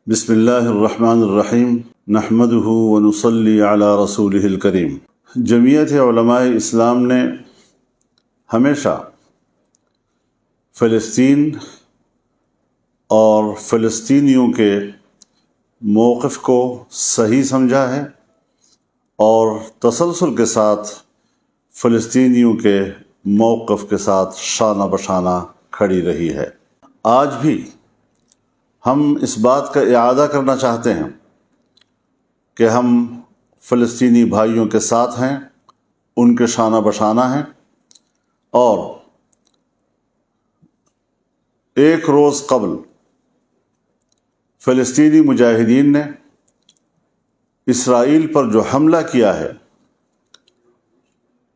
بسم اللہ الرحمن الرحیم نحمدہ ونصلی علی رسولہ الکریم۔ جمعیت علماء اسلام نے ہمیشہ فلسطین اور فلسطینیوں کے موقف کو صحیح سمجھا ہے اور تسلسل کے ساتھ فلسطینیوں کے موقف کے ساتھ شانہ بشانہ کھڑی رہی ہے۔ آج بھی ہم اس بات کا اعادہ کرنا چاہتے ہیں کہ ہم فلسطینی بھائیوں کے ساتھ ہیں، ان کے شانہ بشانہ ہیں، اور ایک روز قبل فلسطینی مجاہدین نے اسرائیل پر جو حملہ کیا ہے،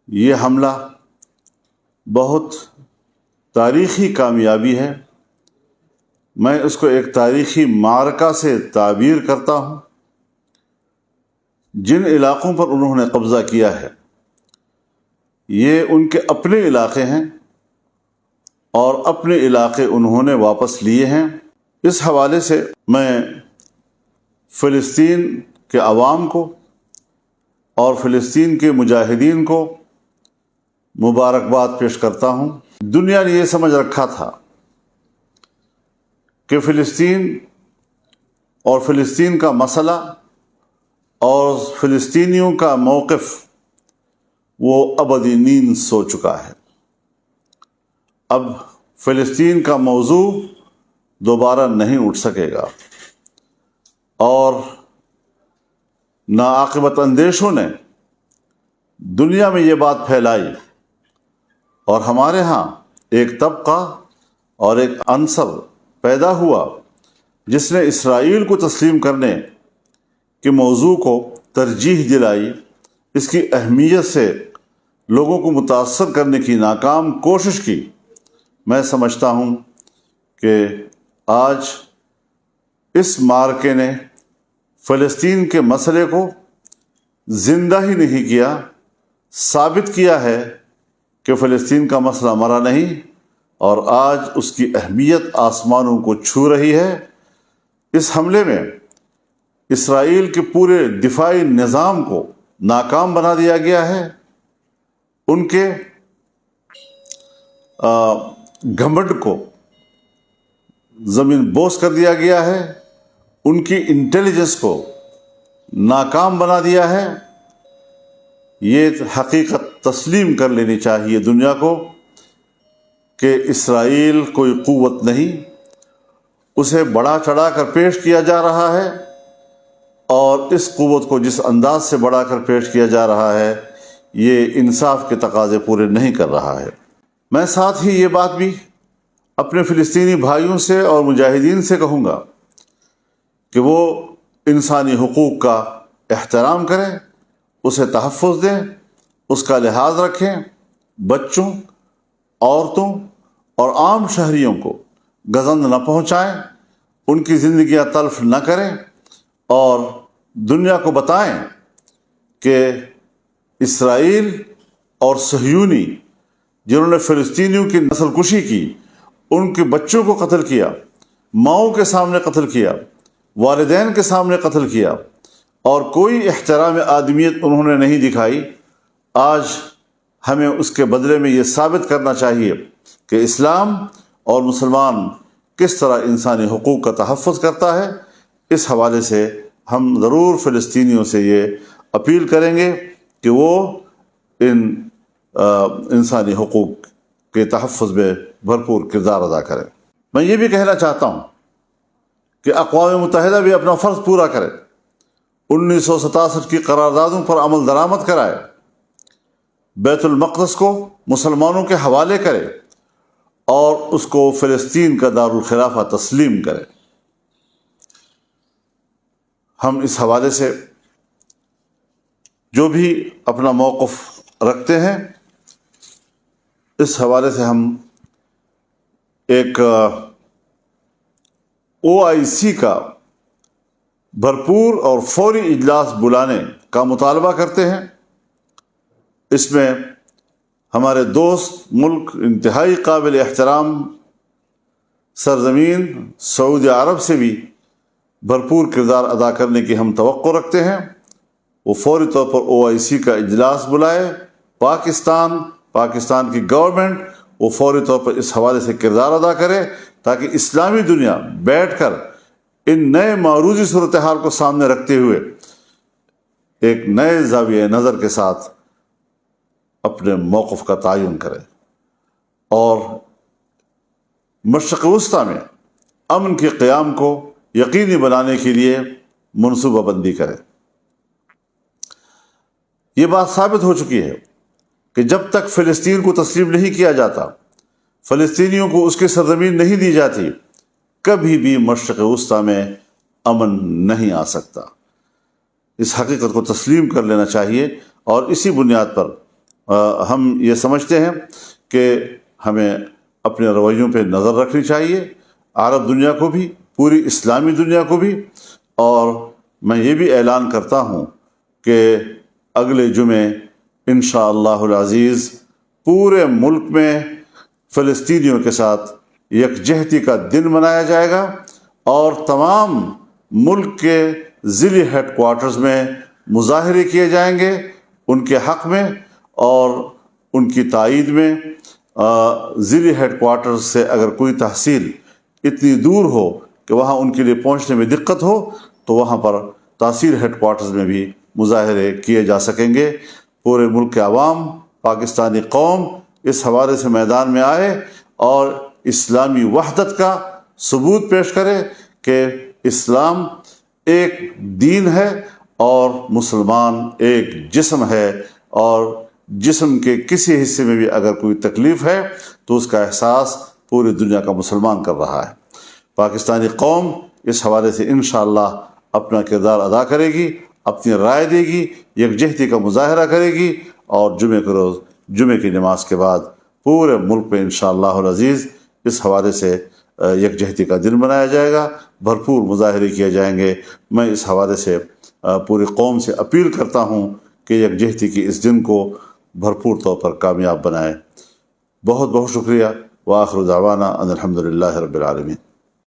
یہ حملہ بہت تاریخی کامیابی ہے۔ میں اس کو ایک تاریخی معرکہ سے تعبیر کرتا ہوں۔ جن علاقوں پر انہوں نے قبضہ کیا ہے یہ ان کے اپنے علاقے ہیں اور اپنے علاقے انہوں نے واپس لیے ہیں۔ اس حوالے سے میں فلسطین کے عوام کو اور فلسطین کے مجاہدین کو مبارکباد پیش کرتا ہوں۔ دنیا نے یہ سمجھ رکھا تھا کہ فلسطین اور فلسطین کا مسئلہ اور فلسطینیوں کا موقف وہ ابدی نیند سو چکا ہے۔ اب فلسطین کا موضوع دوبارہ نہیں اٹھ سکے گا، اور ناعاقبت اندیشوں نے دنیا میں یہ بات پھیلائی، اور ہمارے ہاں ایک طبقہ اور ایک عنصر پیدا ہوا جس نے اسرائیل کو تسلیم کرنے کے موضوع کو ترجیح دلائی، اس کی اہمیت سے لوگوں کو متاثر کرنے کی ناکام کوشش کی۔ میں سمجھتا ہوں کہ آج اس معرکے نے فلسطین کے مسئلے کو زندہ ہی نہیں کیا، ثابت کیا ہے کہ فلسطین کا مسئلہ مرا نہیں، اور آج اس کی اہمیت آسمانوں کو چھو رہی ہے۔ اس حملے میں اسرائیل کے پورے دفاعی نظام کو ناکام بنا دیا گیا ہے، ان کے گھمنڈ کو زمین بوس کر دیا گیا ہے، ان کی انٹیلیجنس کو ناکام بنا دیا ہے۔ یہ حقیقت تسلیم کر لینی چاہیے دنیا کو کہ اسرائیل کوئی قوت نہیں، اسے بڑا چڑھا کر پیش کیا جا رہا ہے، اور اس قوت کو جس انداز سے بڑھا کر پیش کیا جا رہا ہے یہ انصاف کے تقاضے پورے نہیں کر رہا ہے۔ میں ساتھ ہی یہ بات بھی اپنے فلسطینی بھائیوں سے اور مجاہدین سے کہوں گا کہ وہ انسانی حقوق کا احترام کریں، اسے تحفظ دیں، اس کا لحاظ رکھیں، بچوں، عورتوں اور عام شہریوں کو گزند نہ پہنچائیں، ان کی زندگیاں تلف نہ کریں، اور دنیا کو بتائیں کہ اسرائیل اور صہیونی جنہوں نے فلسطینیوں کی نسل کشی کی، ان کے بچوں کو قتل کیا، ماؤں کے سامنے قتل کیا، والدین کے سامنے قتل کیا، اور کوئی احترام آدمیت انہوں نے نہیں دکھائی، آج ہمیں اس کے بدلے میں یہ ثابت کرنا چاہیے کہ اسلام اور مسلمان کس طرح انسانی حقوق کا تحفظ کرتا ہے۔ اس حوالے سے ہم ضرور فلسطینیوں سے یہ اپیل کریں گے کہ وہ ان انسانی حقوق کے تحفظ میں بھرپور کردار ادا کریں۔ میں یہ بھی کہنا چاہتا ہوں کہ اقوام متحدہ بھی اپنا فرض پورا کرے، 1967 کی قراردادوں پر عمل درآمد کرائے، بیت المقدس کو مسلمانوں کے حوالے کرے، اور اس کو فلسطین کا دارالخلافہ تسلیم کرے۔ ہم اس حوالے سے جو بھی اپنا موقف رکھتے ہیں، اس حوالے سے ہم ایک OIC کا بھرپور اور فوری اجلاس بلانے کا مطالبہ کرتے ہیں۔ اس میں ہمارے دوست ملک انتہائی قابل احترام سرزمین سعودی عرب سے بھی بھرپور کردار ادا کرنے کی ہم توقع رکھتے ہیں، وہ فوری طور پر OIC کا اجلاس بلائے، پاکستان کی گورنمنٹ وہ فوری طور پر اس حوالے سے کردار ادا کرے تاکہ اسلامی دنیا بیٹھ کر ان نئے معروضی صورتحال کو سامنے رکھتے ہوئے ایک نئے زاویہ نظر کے ساتھ اپنے موقف کا تعین کرے اور مشرق وسطیٰ میں امن کے قیام کو یقینی بنانے کے لیے منصوبہ بندی کرے۔ یہ بات ثابت ہو چکی ہے کہ جب تک فلسطین کو تسلیم نہیں کیا جاتا، فلسطینیوں کو اس کی سرزمین نہیں دی جاتی، کبھی بھی مشرق وسطیٰ میں امن نہیں آ سکتا۔ اس حقیقت کو تسلیم کر لینا چاہیے اور اسی بنیاد پر ہم یہ سمجھتے ہیں کہ ہمیں اپنے رویوں پہ نظر رکھنی چاہیے، عرب دنیا کو بھی، پوری اسلامی دنیا کو بھی۔ اور میں یہ بھی اعلان کرتا ہوں کہ اگلے جمعے انشاءاللہ العزیز پورے ملک میں فلسطینیوں کے ساتھ یکجہتی کا دن منایا جائے گا اور تمام ملک کے ضلعی ہیڈ کوارٹرز میں مظاہرے کیے جائیں گے ان کے حق میں اور ان کی تائید میں۔ ضلعی ہیڈ کوارٹرز سے اگر کوئی تحصیل اتنی دور ہو کہ وہاں ان کے لیے پہنچنے میں دقت ہو تو وہاں پر تحصیل ہیڈ کوارٹرز میں بھی مظاہرے کیے جا سکیں گے۔ پورے ملک کے عوام، پاکستانی قوم اس حوالے سے میدان میں آئے اور اسلامی وحدت کا ثبوت پیش کرے کہ اسلام ایک دین ہے اور مسلمان ایک جسم ہے، اور جسم کے کسی حصے میں بھی اگر کوئی تکلیف ہے تو اس کا احساس پوری دنیا کا مسلمان کر رہا ہے۔ پاکستانی قوم اس حوالے سے انشاءاللہ اپنا کردار ادا کرے گی، اپنی رائے دے گی، یکجہتی کا مظاہرہ کرے گی، اور جمعے کے روز جمعے کی نماز کے بعد پورے ملک میں انشاءاللہ العزیز اس حوالے سے یکجہتی کا دن منایا جائے گا، بھرپور مظاہرے کیے جائیں گے۔ میں اس حوالے سے پوری قوم سے اپیل کرتا ہوں کہ یکجہتی کی اس دن کو بھرپور طور پر کامیاب بنائیں۔ بہت بہت شکریہ۔ وآخر دعوانا ان الحمد للہ رب العالمین۔